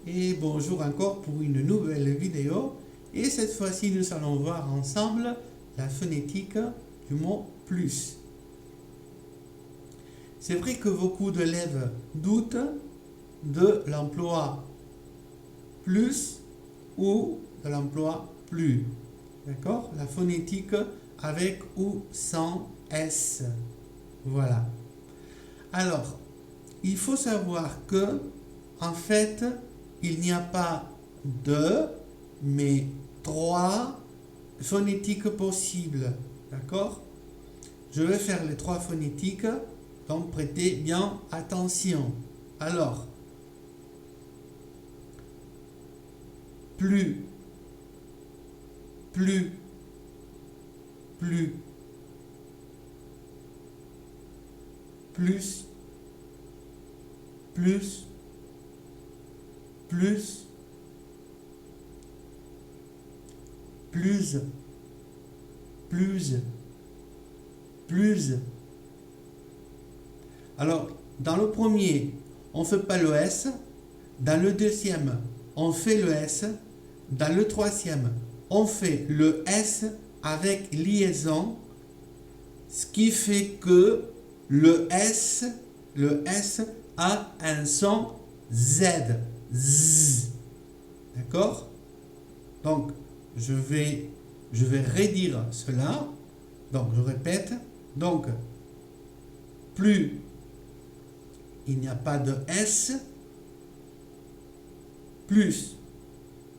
et bonjour encore pour une nouvelle vidéo. Et cette fois-ci, nous allons voir ensemble la phonétique du mot plus. C'est vrai que beaucoup d'élèves doutent de l'emploi plus ou de l'emploi plus. D'accord? La phonétique avec ou sans S. Voilà. Alors, il faut savoir que, en fait, il n'y a pas deux, mais trois phonétiques possibles. D'accord? Je vais faire les trois phonétiques, donc prêtez bien attention. Alors, plus, plus, plus, plus, plus, plus, plus, plus, plus. Alors, dans le premier, on ne fait pas le S. Dans le deuxième, on fait le S. Dans le troisième, on fait le S avec liaison, ce qui fait que le S a un son Z. Z. D'accord? Donc, je vais redire cela. Donc, je répète. Donc, plus il n'y a pas de S, plus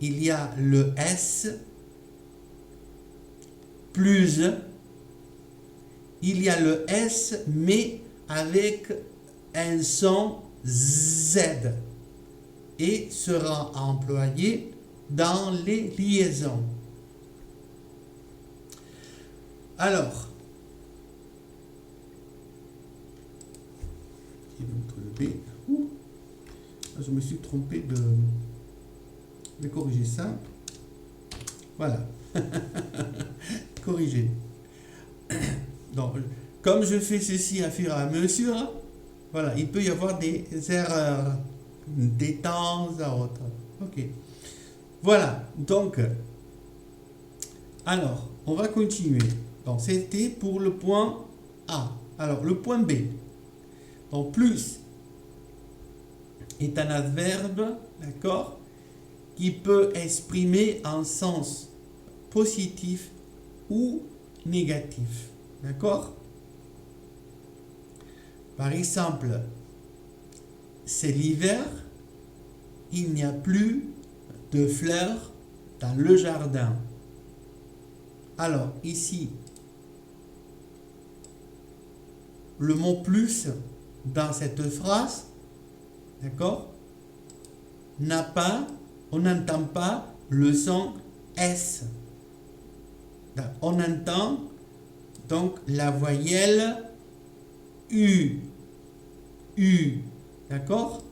il y a le S, plus il y a le S, mais avec un son Z et sera employé dans les liaisons. Alors, je me suis trompé de corriger ça. Voilà. Corriger. Donc, comme je fais ceci à fur et à mesure, voilà, il peut y avoir des erreurs des temps à autres. Ok. Voilà. Donc, alors, on va continuer. Donc, c'était pour le point A. Alors, le point B. Donc, plus est un adverbe, d'accord, qui peut exprimer un sens positif ou négatif. D'accord? Par exemple, c'est l'hiver, il n'y a plus de fleurs dans le jardin. Alors, ici, le mot plus dans cette phrase, d'accord, on n'entend pas le son S. On entend donc la voyelle U. U. D'accord?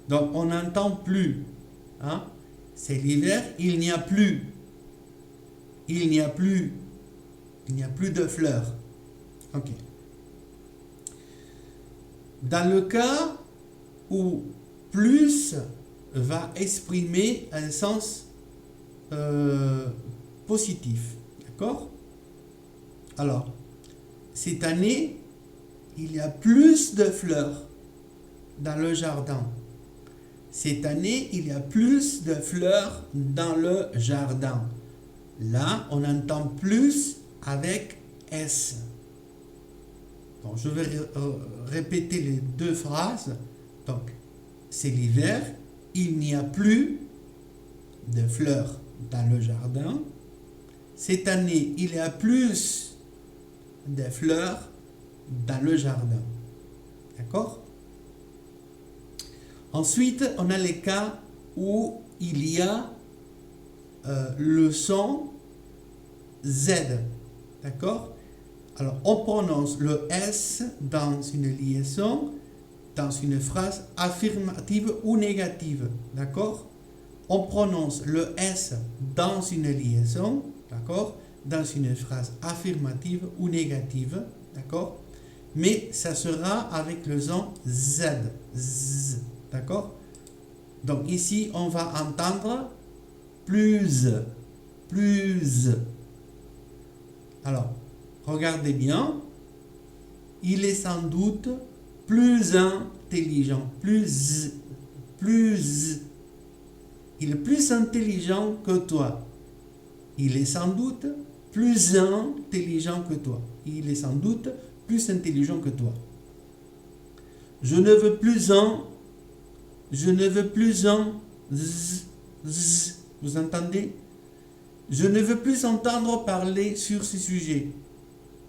Donc on n'entend plus. Hein? C'est l'hiver, il n'y a plus. Il n'y a plus de fleurs. Ok. Dans le cas où plus va exprimer un sens positif. D'accord? Alors, cette année, il y a plus de fleurs dans le jardin. Cette année, il y a plus de fleurs dans le jardin. Là, on entend plus avec S. Donc, je vais répéter les deux phrases. Donc, c'est l'hiver, il n'y a plus de fleurs dans le jardin. Cette année, il y a plus de fleurs dans le jardin. D'accord? Ensuite, on a les cas où il y a le son Z. D'accord? Alors, on prononce le S dans une liaison, dans une phrase affirmative ou négative. D'accord? On prononce le S dans une liaison, d'accord? Dans une phrase affirmative ou négative, d'accord? Mais ça sera avec le son Z. Z, d'accord? Donc ici, on va entendre plus, plus. Alors, regardez bien, il est sans doute plus intelligent, plus, plus. Il est plus intelligent que toi. Il est sans doute plus intelligent que toi. Il est sans doute plus intelligent que toi. Je ne veux plus je ne veux plus vous entendez? Je ne veux plus entendre parler sur ce sujet.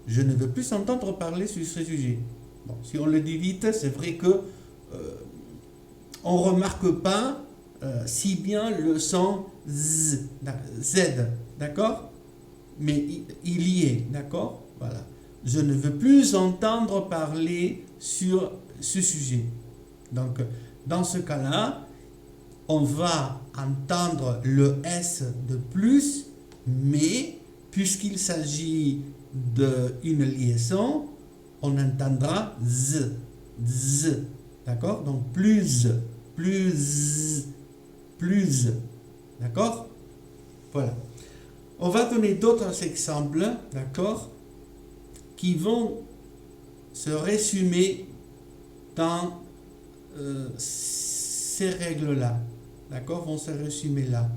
Je ne veux plus entendre parler sur ce sujet. Bon, si on le dit vite, c'est vrai que on ne remarque pas si bien le son Z, d'accord? Mais il y est, d'accord? Voilà. Je ne veux plus entendre parler sur ce sujet. Donc, dans ce cas-là, on va entendre le S de plus, mais puisqu'il s'agit d'une liaison, on entendra Z, Z, d'accord? Donc, plus, plus, plus, d'accord? Voilà. On va donner d'autres exemples, d'accord, qui vont se résumer dans ces règles-là, d'accord, vont se résumer là.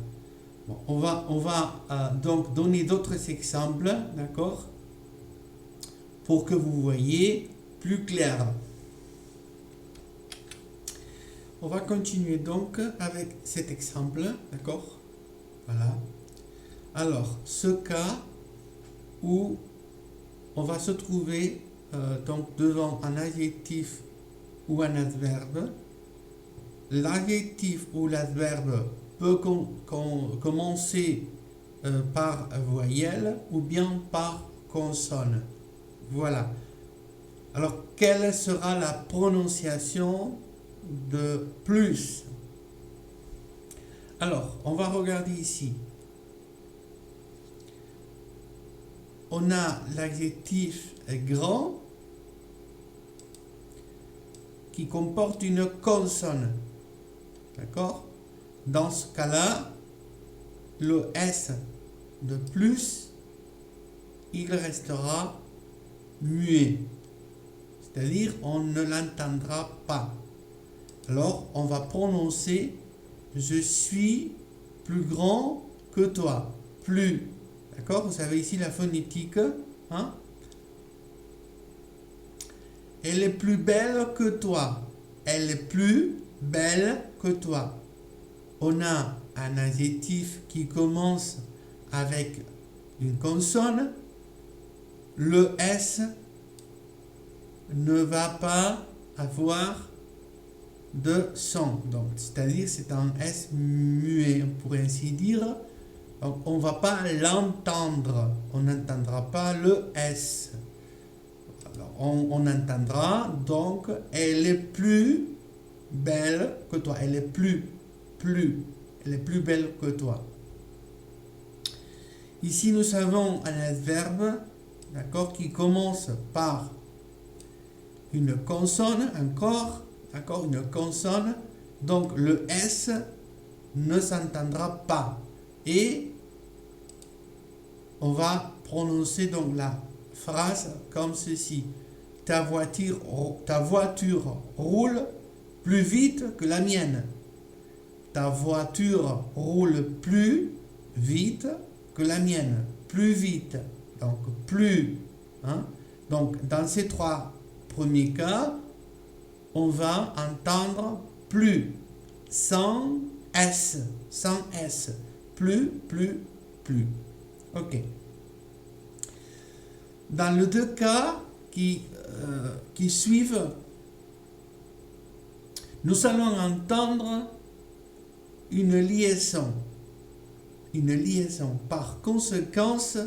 Bon, on va donc donner d'autres exemples, d'accord, pour que vous voyez plus clair. On va continuer donc avec cet exemple, d'accord, voilà. Alors, ce cas où on va se trouver donc devant un adjectif ou un adverbe. L'adjectif ou l'adverbe peut commencer par voyelle ou bien par consonne. Voilà. Alors, quelle sera la prononciation de plus? Alors, on va regarder ici. On a l'adjectif grand qui comporte une consonne. D'accord? Dans ce cas-là, le S de plus, il restera muet. C'est-à-dire, on ne l'entendra pas. Alors, on va prononcer « Je suis plus grand que toi ». Plus. D'accord? Vous savez ici la phonétique. Hein? Elle est plus belle que toi. Elle est plus belle que toi. On a un adjectif qui commence avec une consonne. Le S ne va pas avoir de son. Donc, c'est-à-dire c'est un S muet, pour ainsi dire. Donc, on ne va pas l'entendre. On n'entendra pas le S. Alors, on entendra donc elle est plus belle que toi. Elle est plus. Elle est plus belle que toi. Ici, nous avons un adverbe, d'accord, qui commence par une consonne, encore, d'accord, une consonne. Donc, le S ne s'entendra pas. Et on va prononcer donc la phrase comme ceci. Ta voiture roule plus vite que la mienne. Ta voiture roule plus vite que la mienne. Plus vite. Donc, plus. Hein? Donc, dans ces trois premiers cas, on va entendre plus. Sans S. Sans S. Plus. Ok. Dans les deux cas qui suivent, nous allons entendre une liaison. Une liaison. Par conséquence,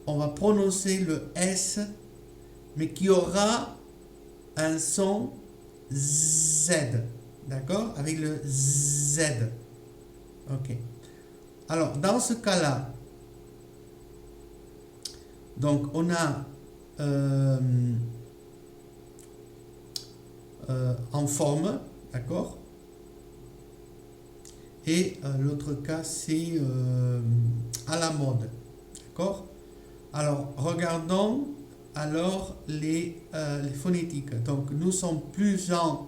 on va prononcer le S, mais qui aura un son Z. D'accord? Avec le Z. Ok. Alors, dans ce cas-là, donc on a en forme, d'accord? et l'autre cas, c'est à la mode. D'accord? Alors, regardons alors les phonétiques. Donc, nous sommes plus, hein,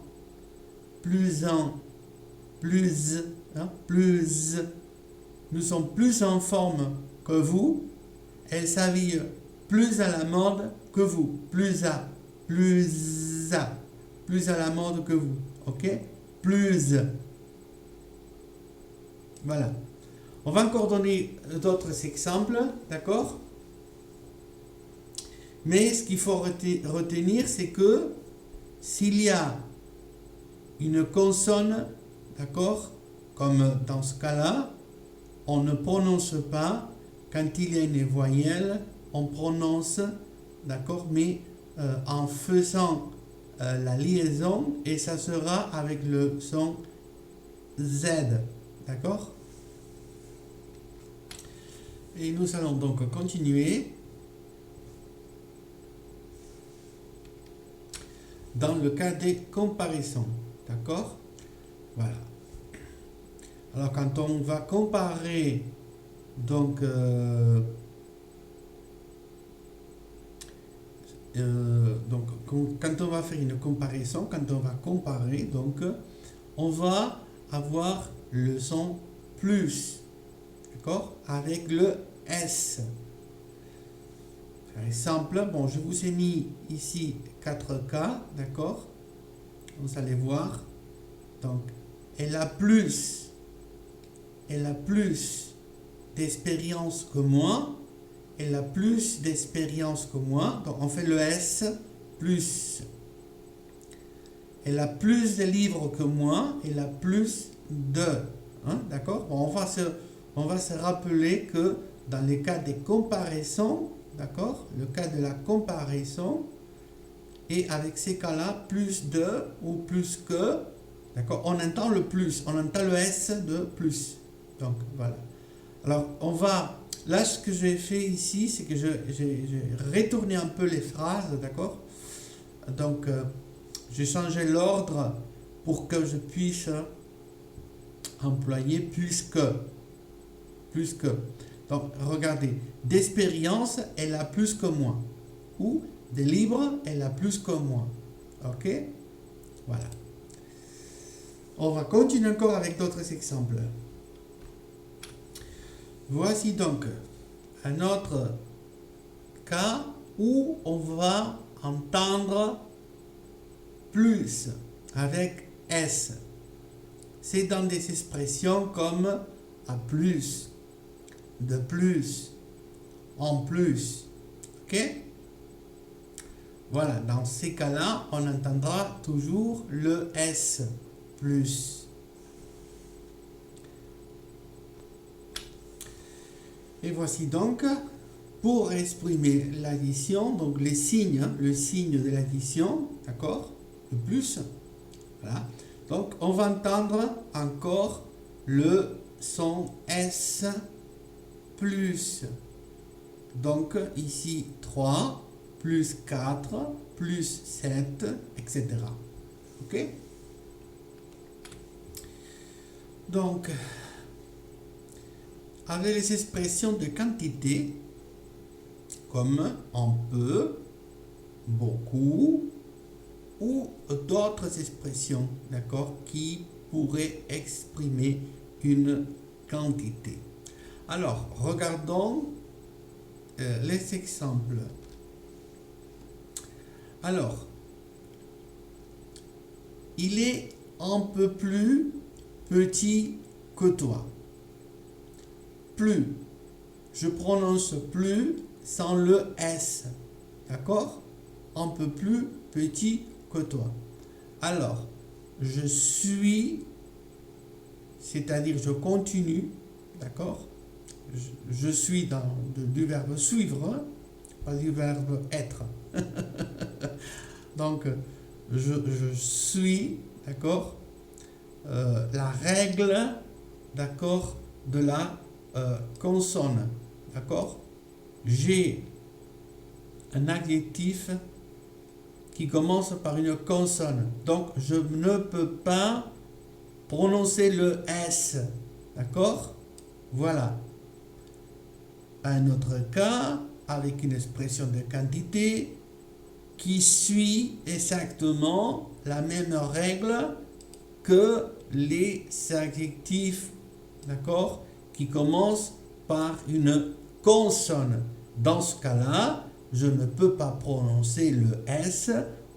plus, nous sommes plus en forme que vous. Elle s'habille plus à la mode que vous. Plus à la mode que vous. Ok? Plus. Voilà. On va encore donner d'autres exemples, d'accord? Mais ce qu'il faut retenir, c'est que s'il y a une consonne, d'accord, comme dans ce cas-là, on ne prononce pas. Quand il y a une voyelle, on prononce, d'accord, mais en faisant la liaison, et ça sera avec le son Z, d'accord? Et nous allons donc continuer. Dans le cas des comparaisons, d'accord? Voilà. Alors quand on va comparer, donc, quand on va faire une comparaison, quand on va comparer, donc, on va avoir le son plus, d'accord? Avec le S. Par exemple, bon, je vous ai mis ici 4 cas, d'accord? Vous allez voir. Donc, elle a plus d'expérience que moi. Elle a plus d'expérience que moi. Donc, on fait le S plus. Elle a plus de livres que moi. Elle a plus de. Hein, d'accord? Bon, on va se rappeler que dans les cas des comparaisons, d'accord? Le cas de la comparaison, et avec ces cas-là, plus de ou plus que, d'accord? On entend le plus, on entend le S de plus. Donc, voilà. Alors, on va, là, ce que j'ai fait ici, c'est que j'ai retourné un peu les phrases, d'accord? Donc, j'ai changé l'ordre pour que je puisse employer plus que. Plus que. Donc, regardez, d'expérience, elle a plus que moi. Ou des livres, elle a plus que moi. Ok? Voilà. On va continuer encore avec d'autres exemples. Voici donc un autre cas où on va entendre plus avec S. C'est dans des expressions comme à plus, de plus, en plus. Ok? Voilà, dans ces cas-là, on entendra toujours le S, plus. Et voici donc, pour exprimer l'addition, donc les signes, le signe de l'addition, d'accord? Le plus. Voilà. Donc, on va entendre encore le son S plus. Donc, ici, 3, plus 4, plus 7, etc. Ok? Donc, avec les expressions de quantité, comme on peut, beaucoup, ou d'autres expressions, d'accord, qui pourraient exprimer une quantité. Alors, regardons les exemples. Alors, il est un peu plus petit que toi. Plus. Je prononce plus sans le S. D'accord? Un peu plus petit que toi. Alors, je suis, c'est-à-dire je continue, d'accord? Je suis du verbe suivre, hein, pas du verbe être. Donc, je suis, d'accord, la règle, d'accord, de la consonne, d'accord? J'ai un adjectif qui commence par une consonne. Donc, je ne peux pas prononcer le S. D'accord? Voilà. Un autre cas, avec une expression de quantité qui suit exactement la même règle que les adjectifs, d'accord, qui commencent par une consonne. Dans ce cas-là, je ne peux pas prononcer le S,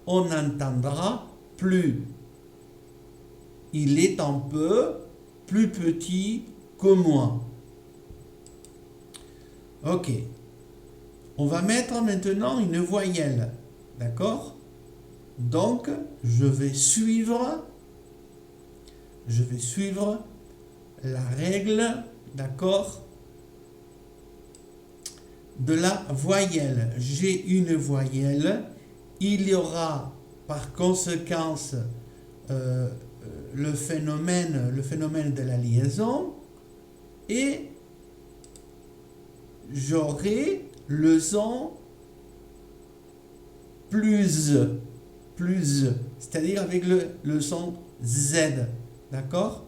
on n'entendra plus. Il est un peu plus petit que moi. Ok. On va mettre maintenant une voyelle. D'accord? Donc, je vais suivre la règle, d'accord, de la voyelle. J'ai une voyelle. Il y aura par conséquence le phénomène de la liaison et j'aurai le son plus, c'est-à-dire avec le son Z, d'accord?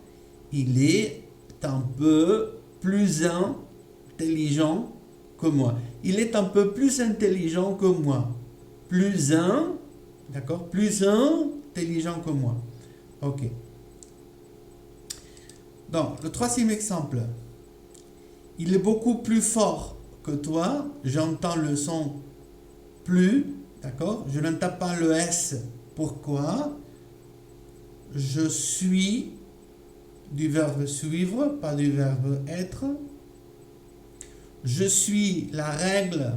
Il est un peu plus intelligent que moi. Il est un peu plus intelligent que moi. D'accord? Plus intelligent que moi. Ok. Donc, le troisième exemple. Il est beaucoup plus fort que toi. J'entends le son plus. D'accord? Je n'entends pas le S. Pourquoi? Je suis du verbe suivre, pas du verbe être. Je suis la règle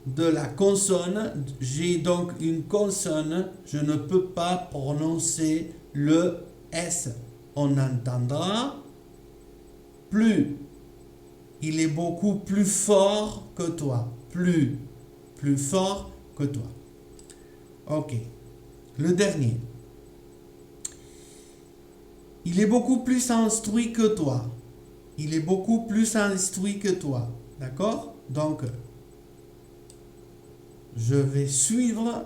de la consonne. J'ai donc une consonne. Je ne peux pas prononcer le S. On entendra plus. Il est beaucoup plus fort que toi. Plus fort que toi. Ok. Le dernier. Il est beaucoup plus instruit que toi. Il est beaucoup plus instruit que toi. D'accord? Donc, je vais suivre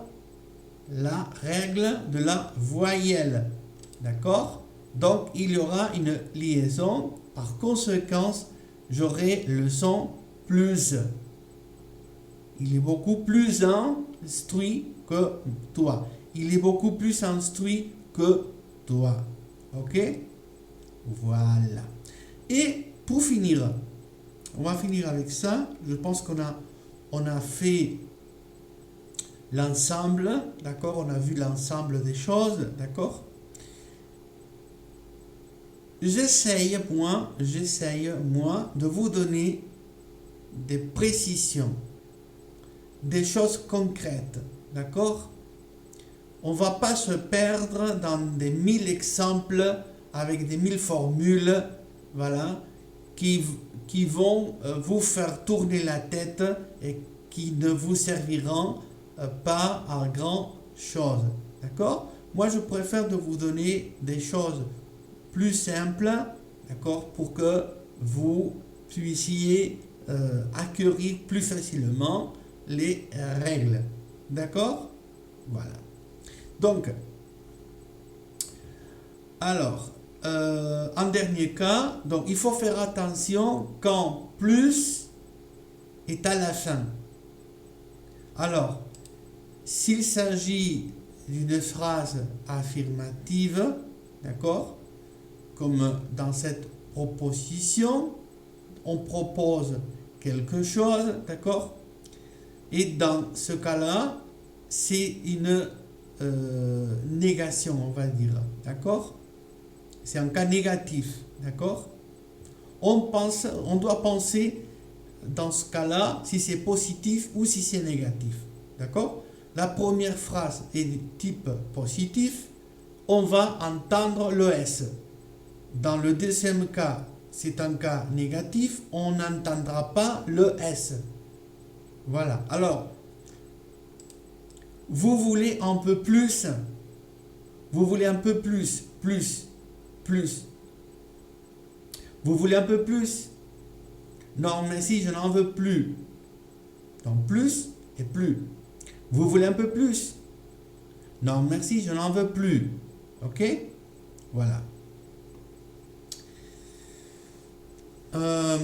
la règle de la voyelle. D'accord? Donc, il y aura une liaison. Par conséquence, j'aurai le son plus. Il est beaucoup plus instruit que toi. Il est beaucoup plus instruit que toi. Ok? Voilà. Et pour finir, on va finir avec ça. Je pense qu'on a fait l'ensemble, d'accord? On a vu l'ensemble des choses, d'accord? J'essaye, moi, de vous donner des précisions, des choses concrètes, d'accord? On ne va pas se perdre dans des 1000 exemples avec des 1000 formules, voilà, qui vont vous faire tourner la tête et qui ne vous serviront pas à grand chose, d'accord? Moi, je préfère de vous donner des choses plus simples, d'accord, pour que vous puissiez acquérir plus facilement les règles, d'accord? Voilà. Donc, alors, en dernier cas, donc il faut faire attention quand plus est à la fin. Alors, s'il s'agit d'une phrase affirmative, d'accord, comme dans cette proposition, on propose quelque chose, d'accord, et dans ce cas-là, c'est une négation, on va dire, d'accord? C'est un cas négatif, d'accord? On doit penser dans ce cas-là si c'est positif ou si c'est négatif, d'accord? La première phrase est de type positif, on va entendre le S. Dans le deuxième cas, c'est un cas négatif, on n'entendra pas le S. Voilà. Alors, vous voulez un peu plus. Vous voulez un peu plus. Vous voulez un peu plus. Non, mais si, je n'en veux plus. Donc, plus et plus. Vous voulez un peu plus. Non, merci, je n'en veux plus. Ok? Voilà. Euh,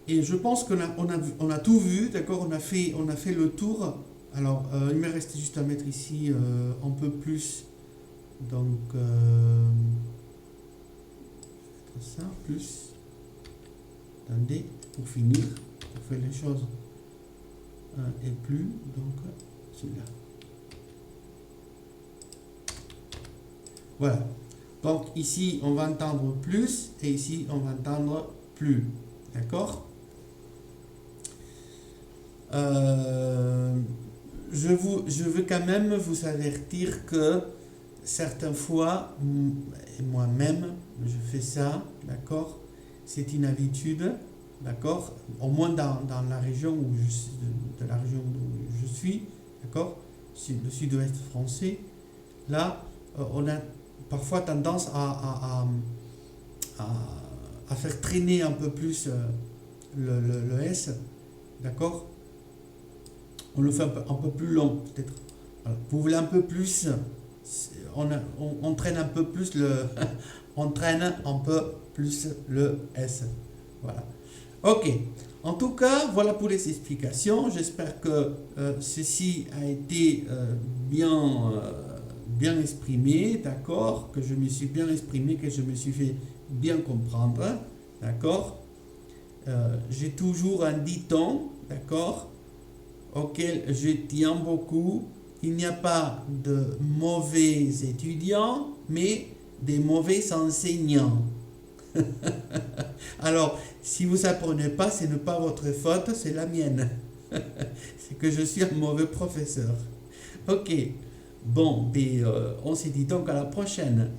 et je pense on a tout vu, d'accord, on a fait le tour. Alors, il me reste juste à mettre ici un peu plus. Donc, ça, plus. Attendez, pour finir, pour faire les choses et plus. Donc, celui-là. Voilà. Donc, ici, on va entendre plus et ici, on va entendre plus. D'accord? Je veux quand même vous avertir que certaines fois, moi-même, je fais ça, d'accord? C'est une habitude, d'accord? Au moins dans la région de la région où je suis, d'accord? Le sud-ouest français. Là, on a parfois tendance à faire traîner un peu plus le S, d'accord? On le fait un peu plus long, peut-être. Voilà. Vous voulez un peu plus, on traîne un peu plus on traîne un peu plus le S. Voilà. Ok. En tout cas, voilà pour les explications. J'espère que ceci a été bien exprimé, d'accord, que je me suis bien exprimé, que je me suis fait bien comprendre, d'accord. J'ai toujours un dicton, d'accord, auquel je tiens beaucoup. Il n'y a pas de mauvais étudiants, mais des mauvais enseignants. Alors, si vous apprenez pas, ce n'est pas votre faute, c'est la mienne. C'est que je suis un mauvais professeur. Ok. Bon, on se dit donc à la prochaine.